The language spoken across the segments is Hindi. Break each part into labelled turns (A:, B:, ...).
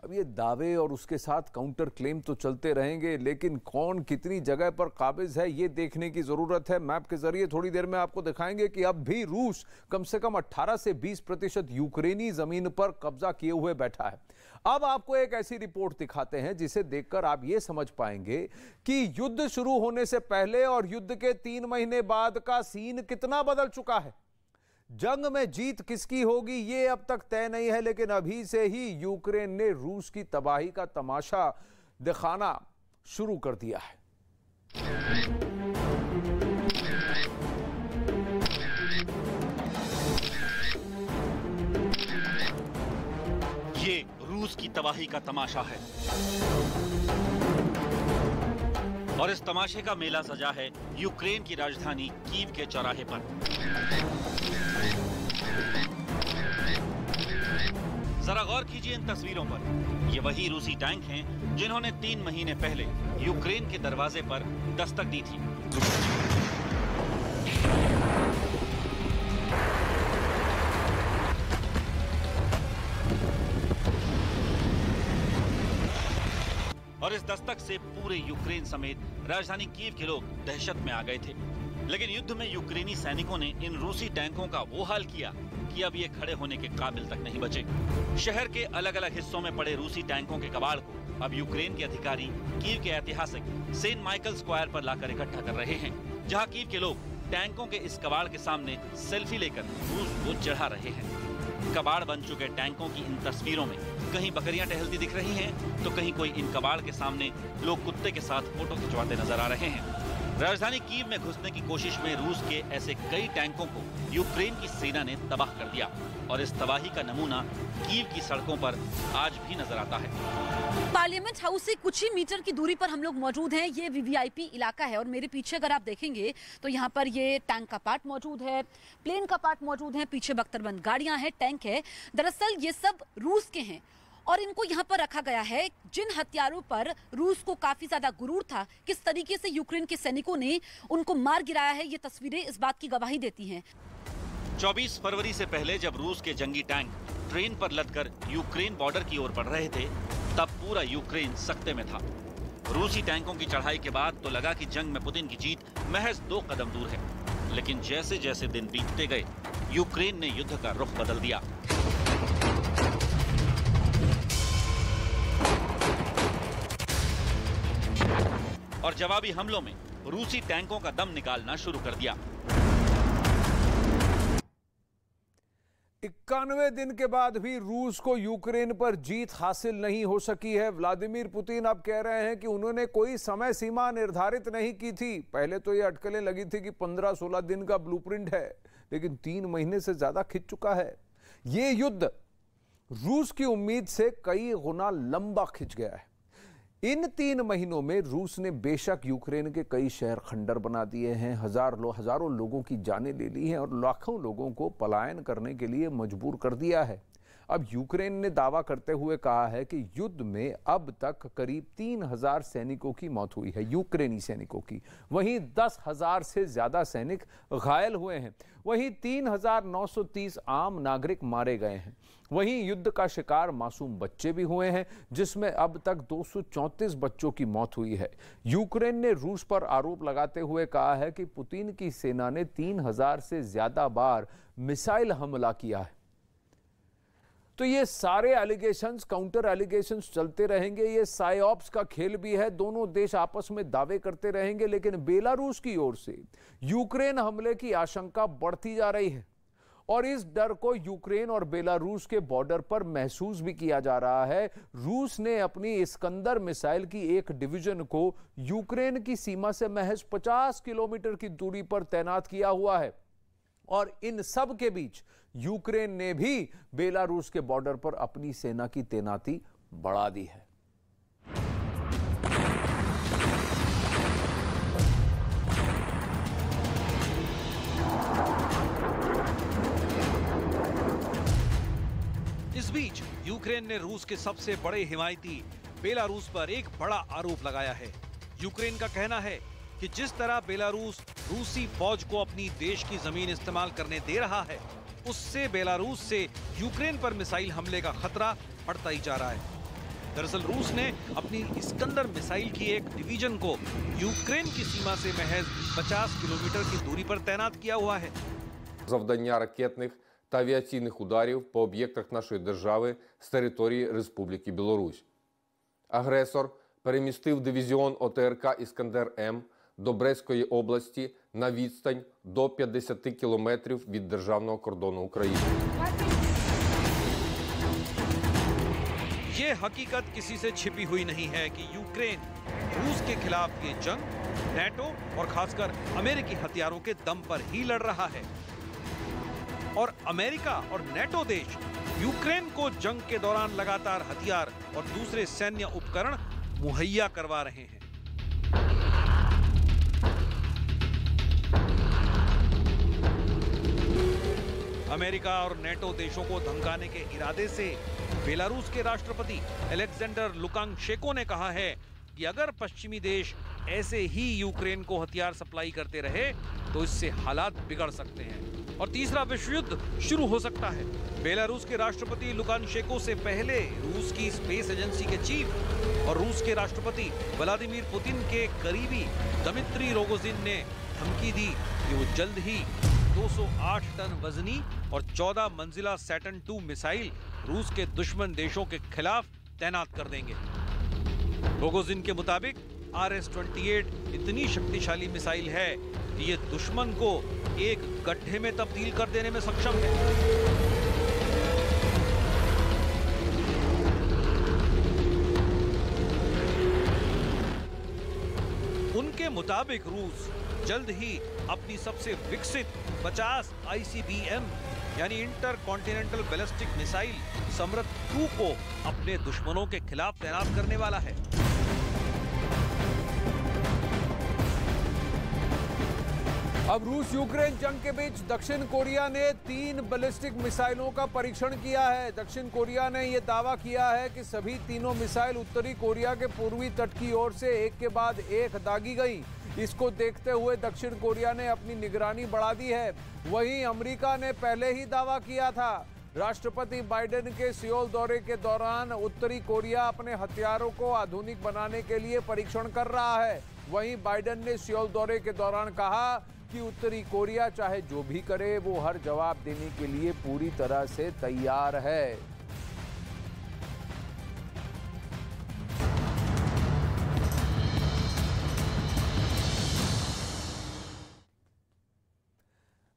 A: अब ये दावे और उसके साथ काउंटर क्लेम तो चलते रहेंगे, लेकिन कौन कितनी जगह पर काबिज है ये देखने की जरूरत है। मैप के जरिए थोड़ी देर में आपको दिखाएंगे कि अब भी रूस कम से कम 18 से 20% यूक्रेनी जमीन पर कब्जा किए हुए बैठा है। अब आपको एक ऐसी रिपोर्ट दिखाते हैं जिसे देखकर आप ये समझ पाएंगे कि युद्ध शुरू होने से पहले और युद्ध के 3 महीने बाद का सीन कितना बदल चुका है। जंग में जीत किसकी होगी ये अब तक तय नहीं है, लेकिन अभी से ही यूक्रेन ने रूस की तबाही का तमाशा दिखाना शुरू कर दिया है।
B: ये रूस की तबाही का तमाशा है और इस तमाशे का मेला सजा है यूक्रेन की राजधानी कीव के चौराहे पर। जरा गौर कीजिए इन तस्वीरों पर। ये वही रूसी टैंक हैं जिन्होंने 3 महीने पहले यूक्रेन के दरवाजे पर दस्तक दी थी। और इस दस्तक से पूरे यूक्रेन समेत राजधानी कीव के लोग दहशत में आ गए थे। लेकिन युद्ध में यूक्रेनी सैनिकों ने इन रूसी टैंकों का वो हाल किया कि अब ये खड़े होने के काबिल तक नहीं बचे। शहर के अलग अलग हिस्सों में पड़े रूसी टैंकों के कबाड़ को अब यूक्रेन के अधिकारी कीव के ऐतिहासिक सेंट माइकल स्क्वायर पर लाकर इकट्ठा कर रहे हैं, जहां कीव के लोग टैंकों के इस कबाड़ के सामने सेल्फी लेकर रूस को चढ़ा रहे हैं। कबाड़ बन चुके टैंकों की इन तस्वीरों में कहीं बकरियां टहलती दिख रही हैं, तो कहीं कोई इन कबाड़ के सामने लोग कुत्ते के साथ फोटो खिंचवाते नजर आ रहे हैं। राजधानी कीव में घुसने की कोशिश में रूस के ऐसे कई टैंकों को यूक्रेन की सेना ने तबाह कर दिया और इस तबाही का नमूना कीव की सड़कों पर आज भी नजर आता है।
C: पार्लियामेंट हाउस से कुछ ही मीटर की दूरी पर हम लोग मौजूद हैं। ये वीवीआईपी इलाका है और मेरे पीछे अगर आप देखेंगे तो यहाँ पर ये टैंक का पार्ट मौजूद है, प्लेन का पार्ट मौजूद है, पीछे बख्तरबंद गाड़ियां हैं, टैंक है। दरअसल ये सब रूस के हैं और इनको यहाँ पर रखा गया है। जिन हथियारों पर रूस को काफी ज्यादा गुरूर था, किस तरीके से यूक्रेन के सैनिकों ने उनको मार गिराया है, ये तस्वीरें इस बात की गवाही देती हैं।
B: 24 फरवरी से पहले जब रूस के जंगी टैंक ट्रेन पर लदकर यूक्रेन बॉर्डर की ओर बढ़ रहे थे, तब पूरा यूक्रेन सख्ते में था। रूसी टैंकों की चढ़ाई के बाद तो लगा कि जंग में पुतिन की जीत महज 2 कदम दूर है। लेकिन जैसे जैसे दिन बीतते गए, यूक्रेन ने युद्ध का रुख बदल दिया। और जवाबी हमलों में रूसी टैंकों का दम निकालना शुरू कर दिया।
A: 91 दिन के बाद भी रूस को यूक्रेन पर जीत हासिल नहीं हो सकी है। व्लादिमीर पुतिन अब कह रहे हैं कि उन्होंने कोई समय सीमा निर्धारित नहीं की थी। पहले तो ये अटकलें लगी थी कि 15-16 दिन का ब्लूप्रिंट है, लेकिन 3 महीने से ज्यादा खिंच चुका है। ये युद्ध रूस की उम्मीद से कई गुना लंबा खिंच गया है। इन 3 महीनों में रूस ने बेशक यूक्रेन के कई शहर खंडर बना दिए हैं, हजारों लोगों की जानें ले ली हैं और लाखों लोगों को पलायन करने के लिए मजबूर कर दिया है। अब यूक्रेन ने दावा करते हुए कहा है कि युद्ध में अब तक करीब 3000 सैनिकों की मौत हुई है, यूक्रेनी सैनिकों की। वहीं 10,000 से ज्यादा सैनिक घायल हुए हैं। वहीं 3930 आम नागरिक मारे गए हैं। वहीं युद्ध का शिकार मासूम बच्चे भी हुए हैं, जिसमें अब तक 234 बच्चों की मौत हुई है। यूक्रेन ने रूस पर आरोप लगाते हुए कहा है कि पुतिन की सेना ने 3000 से ज्यादा बार मिसाइल हमला किया है। तो ये सारे एलिगेशंस, काउंटर एलिगेशंस चलते रहेंगे। ये साइऑप्स का खेल भी है। दोनों देश आपस में दावे करते रहेंगे, लेकिन बेलारूस की ओर से यूक्रेन हमले की आशंका बढ़ती जा रही है और इस डर को यूक्रेन और बेलारूस के बॉर्डर पर महसूस भी किया जा रहा है। रूस ने अपनी इस्कंदर मिसाइल की एक डिवीजन को यूक्रेन की सीमा से महज 50 किलोमीटर की दूरी पर तैनात किया हुआ है और इन सब के बीच यूक्रेन ने भी बेलारूस के बॉर्डर पर अपनी सेना की तैनाती बढ़ा दी है।
D: इस बीच यूक्रेन ने रूस के सबसे बड़े हिमायती बेलारूस पर एक बड़ा आरोप लगाया है। यूक्रेन का कहना है कि जिस तरह बेलारूस रूसी फौज को अपनी देश की जमीन इस्तेमाल करने दे रहा है, उससे बेलारूस से यूक्रेन पर मिसाइल हमले का खतरा बढ़ता ही जा रहा है। दरअसल रूस ने अपनी इस्कंदर मिसाइल की एक डिवीजन को यूक्रेन की सीमा से महज 50 किलोमीटर की दूरी पर तैनात किया हुआ है।
E: Завдання ракетних та авіаційних ударів по об'єктах нашої держави з території Республіки Білорусь. Агресор перемістив дивізіон ОТРК «Іскандер-М» до Брестської області на відстань до 50 кілометрів від державного кордону України.
D: ये हकीकत किसी से छिपी हुई नहीं है कि यूक्रेन रूस के खिलाफ ये जंग नेटो और खासकर अमेरिकी हथियारों के दम पर ही लड़ रहा है। और अमेरिका और नेटो देश यूक्रेन को जंग के दौरान लगातार हथियार और दूसरे सैन्य उपकरण मुहैया करवा रहे हैं। अमेरिका और नेटो देशों को धमकाने के इरादे से बेलारूस के राष्ट्रपति अलेक्जेंडर लुकाशेंको ने कहा है कि अगर पश्चिमी देश ऐसे ही यूक्रेन को हथियार सप्लाई करते रहे तो इससे हालात बिगड़ सकते हैं और तीसरा विश्व युद्ध शुरू हो सकता है। बेलारूस के राष्ट्रपति लुकाशेंको से पहले रूस की स्पेस एजेंसी के चीफ और रूस के राष्ट्रपति व्लादिमीर पुतिन के करीबी दमित्री रोगोजिन ने धमकी दी कि वो जल्द ही 208 टन वजनी और 14 मंजिला सैटर्न II मिसाइल रूस के दुश्मन देशों के खिलाफ तैनात कर देंगे। रोगोजिन के मुताबिक RS-28 इतनी शक्तिशाली मिसाइल है कि ये दुश्मन को एक गड्ढे में तब्दील कर देने में सक्षम है। उनके मुताबिक रूस जल्द ही अपनी सबसे विकसित 50 ICBM यानी inter continental ballistic missile Samrut 2 को अपने दुश्मनों के खिलाफ तैनात करने वाला है।
A: अब रूस यूक्रेन जंग के बीच दक्षिण कोरिया ने 3 बैलिस्टिक मिसाइलों का परीक्षण किया है। दक्षिण कोरिया ने यह दावा किया है कि सभी तीनों मिसाइल उत्तरी कोरिया के पूर्वी तट की ओर से एक के बाद एक दागी गई। इसको देखते हुए दक्षिण कोरिया ने अपनी निगरानी बढ़ा दी है। वहीं अमेरिका ने पहले ही दावा किया था। राष्ट्रपति बाइडेन के सियोल दौरे के दौरान उत्तरी कोरिया अपने हथियारों को आधुनिक बनाने के लिए परीक्षण कर रहा है। वहीं बाइडेन ने सियोल दौरे के दौरान कहा कि उत्तरी कोरिया चाहे जो भी करे वो हर जवाब देने के लिए पूरी तरह से तैयार है।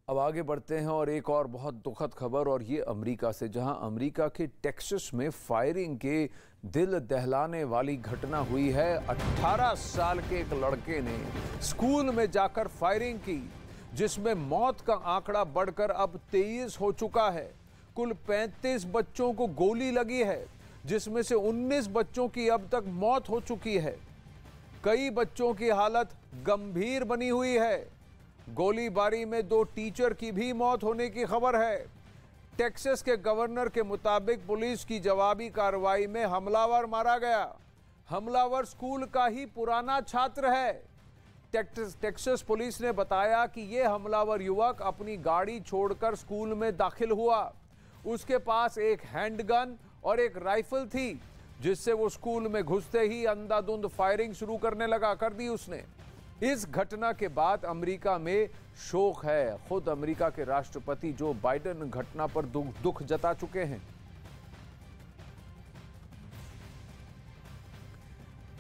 A: अब आगे बढ़ते हैं और एक और बहुत दुखद खबर, और ये अमेरिका से, जहां अमेरिका के टेक्सास में फायरिंग के दिल दहलाने वाली घटना हुई है। 18 साल के एक लड़के ने स्कूल में जाकर फायरिंग की, जिसमें मौत का आंकड़ा बढ़कर अब 23 हो चुका है। कुल 35 बच्चों को गोली लगी है, जिसमें से 19 बच्चों की अब तक मौत हो चुकी है। कई बच्चों की हालत गंभीर बनी हुई है। गोलीबारी में 2 टीचर की भी मौत होने की खबर है। टेक्सास के गवर्नर के मुताबिक पुलिस की जवाबी कार्रवाई में हमलावर मारा गया। हमलावर स्कूल का ही पुराना छात्र है। टेक्सास पुलिस ने बताया कि यह हमलावर युवक अपनी गाड़ी छोड़कर स्कूल में दाखिल हुआ। उसके पास एक हैंडगन और एक राइफल थी, जिससे वो स्कूल में घुसते ही अंधाधुंध फायरिंग शुरू करने लगा कर दी उसने। इस घटना के बाद अमेरिका में शोक है। खुद अमेरिका के राष्ट्रपति जो बाइडेन घटना पर दुख जता चुके हैं।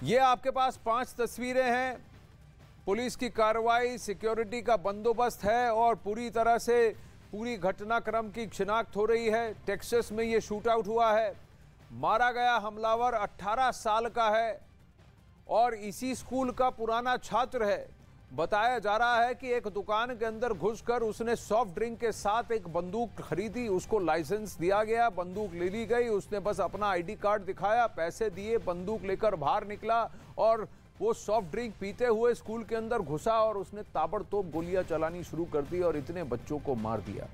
A: ये आपके पास 5 तस्वीरें हैं। पुलिस की कार्रवाई, सिक्योरिटी का बंदोबस्त है और पूरी तरह से पूरी घटनाक्रम की शिनाख्त हो रही है। टेक्सास में ये शूट आउट हुआ है। मारा गया हमलावर 18 साल का है और इसी स्कूल का पुराना छात्र है। बताया जा रहा है कि एक दुकान के अंदर घुसकर उसने सॉफ्ट ड्रिंक के साथ एक बंदूक खरीदी। उसको लाइसेंस दिया गया, बंदूक ले ली गई। उसने बस अपना आईडी कार्ड दिखाया, पैसे दिए, बंदूक लेकर बाहर निकला और वो सॉफ्ट ड्रिंक पीते हुए स्कूल के अंदर घुसा और उसने ताबड़तोड़ गोलियां चलानी शुरू कर दी और इतने बच्चों को मार दिया।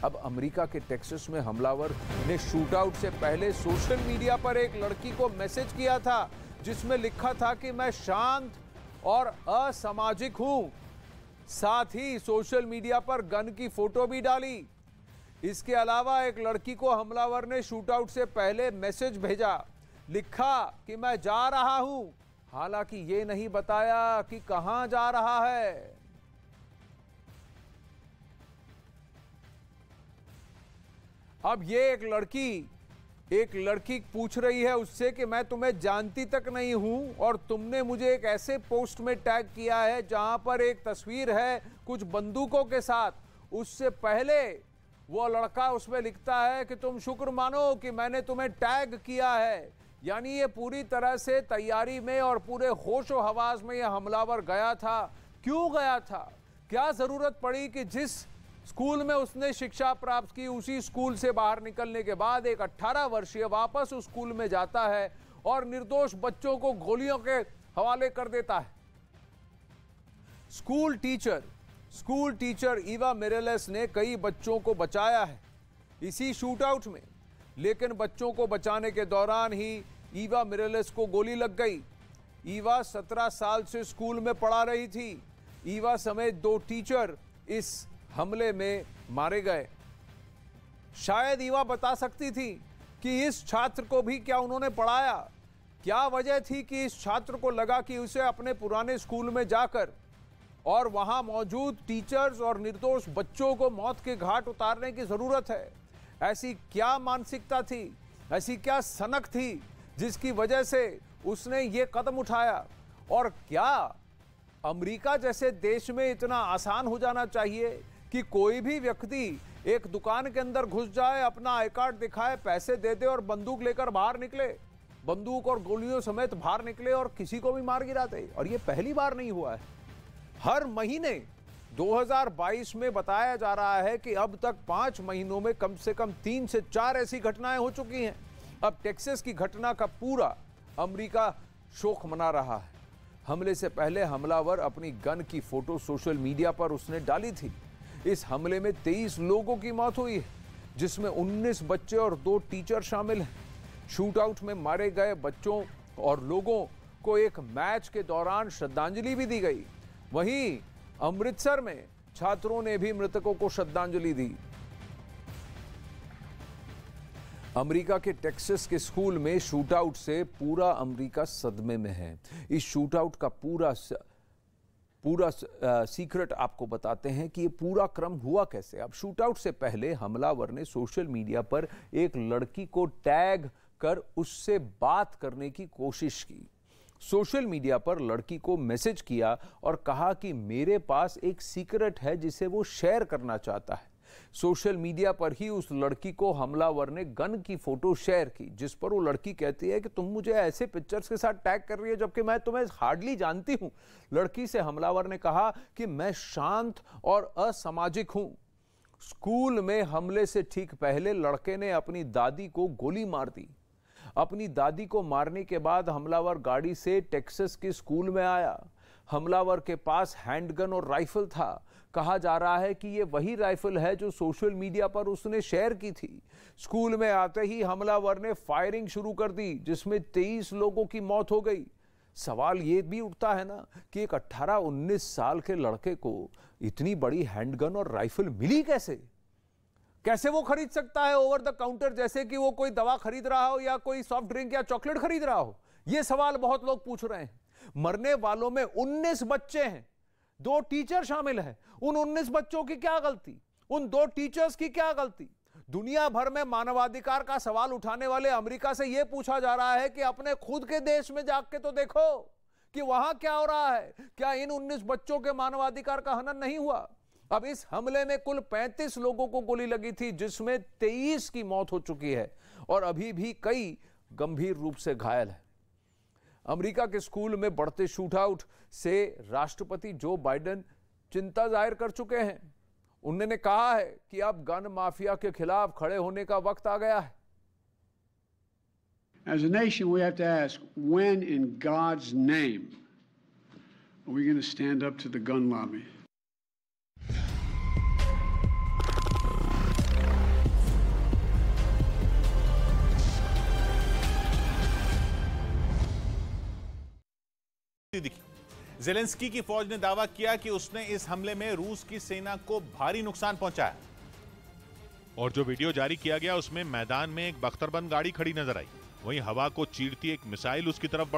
A: अब अमेरिका के टेक्सास में हमलावर ने शूटआउट से पहले सोशल मीडिया पर एक लड़की को मैसेज किया था, जिसमें लिखा था कि मैं शांत और असामाजिक हूं। साथ ही सोशल मीडिया पर गन की फोटो भी डाली। इसके अलावा एक लड़की को हमलावर ने शूटआउट से पहले मैसेज भेजा लिखा कि मैं जा रहा हूं, हालांकि ये नहीं बताया कि कहां जा रहा है। अब ये एक लड़की पूछ रही है उससे कि मैं तुम्हें जानती तक नहीं हूं और तुमने मुझे एक ऐसे पोस्ट में टैग किया है जहां पर एक तस्वीर है कुछ बंदूकों के साथ। उससे पहले वो लड़का उसमें लिखता है कि तुम शुक्र मानो कि मैंने तुम्हें टैग किया है। यानी ये पूरी तरह से तैयारी में और पूरे होशो हवास में ये हमलावर गया था। क्यों गया था? क्या जरूरत पड़ी कि जिस स्कूल में उसने शिक्षा प्राप्त की उसी स्कूल से बाहर निकलने के बाद एक 18 वर्षीय वापस उस स्कूल में जाता है और निर्दोष बच्चों को गोलियों के हवाले कर देता है। स्कूल टीचर ईवा मिरेलेस ने कई बच्चों को बचाया है इसी शूटआउट में, लेकिन बच्चों को बचाने के दौरान ही ईवा मिरेलेस को गोली लग गई। ईवा 17 साल से स्कूल में पढ़ा रही थी। ईवा समेत 2 टीचर इस हमले में मारे गए। शायद ईवा बता सकती थी कि इस छात्र को भी क्या उन्होंने पढ़ाया। क्या वजह थी कि इस छात्र को लगा कि उसे अपने पुराने स्कूल में जाकर और वहां मौजूद टीचर्स और निर्दोष बच्चों को मौत के घाट उतारने की जरूरत है? ऐसी क्या मानसिकता थी, ऐसी क्या सनक थी जिसकी वजह से उसने ये कदम उठाया? और क्या अमेरिका जैसे देश में इतना आसान हो जाना चाहिए कि कोई भी व्यक्ति एक दुकान के अंदर घुस जाए, अपना आई कार्ड दिखाए, पैसे दे दे और बंदूक लेकर बाहर निकले, बंदूक और गोलियों समेत बाहर निकले और किसी को भी मार गिरा दे? और ये पहली बार नहीं हुआ है। हर महीने 2022 में बताया जा रहा है कि अब तक 5 महीनों में कम से कम 3 से 4 ऐसी घटनाएं हो चुकी हैं। अब टेक्सास की घटना का पूरा अमेरिका शोक मना रहा है। हमले से पहले हमलावर अपनी गन की फोटो सोशल मीडिया पर उसने डाली थी। इस हमले में 23 लोगों की मौत हुई है, जिसमें 19 बच्चे और 2 टीचर शामिल हैं। शूटआउट में मारे गए बच्चों और लोगों को एक मैच के दौरान श्रद्धांजलि भी दी गई। वहीं अमृतसर में छात्रों ने भी मृतकों को श्रद्धांजलि दी। अमेरिका के टेक्सास के स्कूल में शूटआउट से पूरा अमेरिका सदमे में है। इस शूटआउट का पूरा सीक्रेट आपको बताते हैं कि ये पूरा क्रम हुआ कैसे। अब शूटआउट से पहले हमलावर ने सोशल मीडिया पर एक लड़की को टैग कर उससे बात करने की कोशिश की। सोशल मीडिया पर लड़की को मैसेज किया और कहा कि मेरे पास एक सीक्रेट है जिसे वो शेयर करना चाहता है। सोशल मीडिया पर ही उस लड़की को हमलावर ने गन की फोटो शेयर की, जिस पर वो लड़की कहती है कि तुम मुझे ऐसे पिक्चर्स के साथ टैग कर रही है जबकि मैं तुम्हें हार्डली जानती हूं। लड़की से हमलावर ने कहा कि मैं शांत और असामाजिक हूं। स्कूल में हमले से ठीक पहले लड़के ने अपनी दादी को गोली मार दी। अपनी दादी को मारने के बाद हमलावर गाड़ी से टेक्सास के स्कूल में आया। हमलावर के पास हैंडगन और राइफल था। कहा जा रहा है कि यह वही राइफल है जो सोशल मीडिया पर उसने शेयर की थी। स्कूल में आते ही हमलावर ने फायरिंग शुरू कर दी, जिसमें 23 लोगों की मौत हो गई। सवाल यह भी उठता है ना कि एक 18-19 साल के लड़के को इतनी बड़ी हैंडगन और राइफल मिली कैसे? कैसे वो खरीद सकता है ओवर द काउंटर, जैसे कि वो कोई दवा खरीद रहा हो या कोई सॉफ्ट ड्रिंक या चॉकलेट खरीद रहा हो? ये सवाल बहुत लोग पूछ रहे हैं। मरने वालों में 19 बच्चे हैं, 2 टीचर शामिल हैं। उन 19 बच्चों की क्या गलती? उन 2 टीचर्स की क्या गलती? दुनिया भर में मानवाधिकार का सवाल उठाने वाले अमेरिका से यह पूछा जा रहा है कि अपने खुद के देश में जाके तो देखो कि वहां क्या हो रहा है। क्या इन 19 बच्चों के मानवाधिकार का हनन नहीं हुआ? अब इस हमले में कुल 35 लोगों को गोली लगी थी, जिसमें 23 की मौत हो चुकी है और अभी भी कई गंभीर रूप से घायल हैं। अमेरिका के स्कूल में बढ़ते शूटआउट से राष्ट्रपति जो बाइडेन चिंता जाहिर कर चुके हैं। उन्होंने कहा है कि अब गन माफिया के खिलाफ खड़े होने का वक्त आ गया है।
F: As a nation, we have to ask, when in God's name are we going to stand up to the gun lobby?
G: Zelensky की फौज ने दावा किया कि उसने इस हमले में रूस की सेना को भारी नुकसान पहुंचाया। और जो वीडियो जारी किया गया उसमें मैदान में एक बख्तरबंद गाड़ी खड़ी नजर आई। वहीं हवा को चीरती एक मिसाइल उसकी तरफ